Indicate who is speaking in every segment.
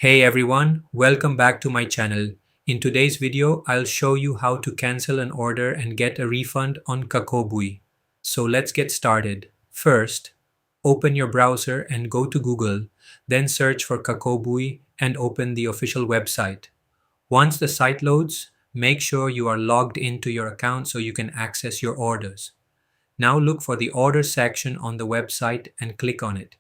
Speaker 1: Hey everyone, welcome back to my channel. In today's video, I'll show you how to cancel an order and get a refund on Kakobuy. So let's get started. First, open your browser and go to Google, then search for Kakobuy and open the official website. Once the site loads, make sure you are logged into your account so you can access your orders. Now look for the order section on the website and click on it.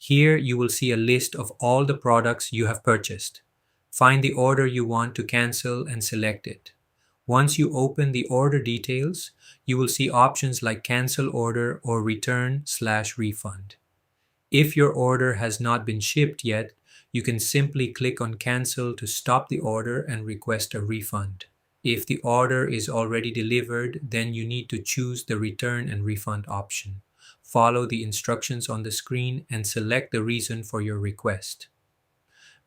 Speaker 1: Here you will see a list of all the products you have purchased. Find the order you want to cancel and select it. Once you open the order details, you will see options like cancel order or return/refund. If your order has not been shipped yet, you can simply click on cancel to stop the order and request a refund. If the order is already delivered, then you need to choose the return and refund option. Follow the instructions on the screen and select the reason for your request.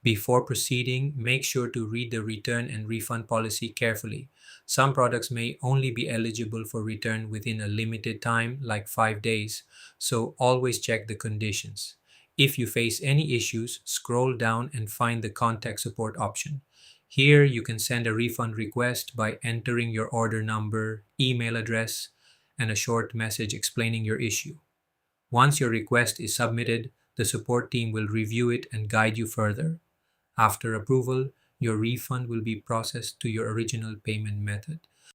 Speaker 1: Before proceeding, make sure to read the return and refund policy carefully. Some products may only be eligible for return within a limited time, like 5 days, so always check the conditions. If you face any issues, scroll down and find the contact support option. Here you can send a refund request by entering your order number, email address, and a short message explaining your issue. Once your request is submitted, the support team will review it and guide you further. After approval, your refund will be processed to your original payment method.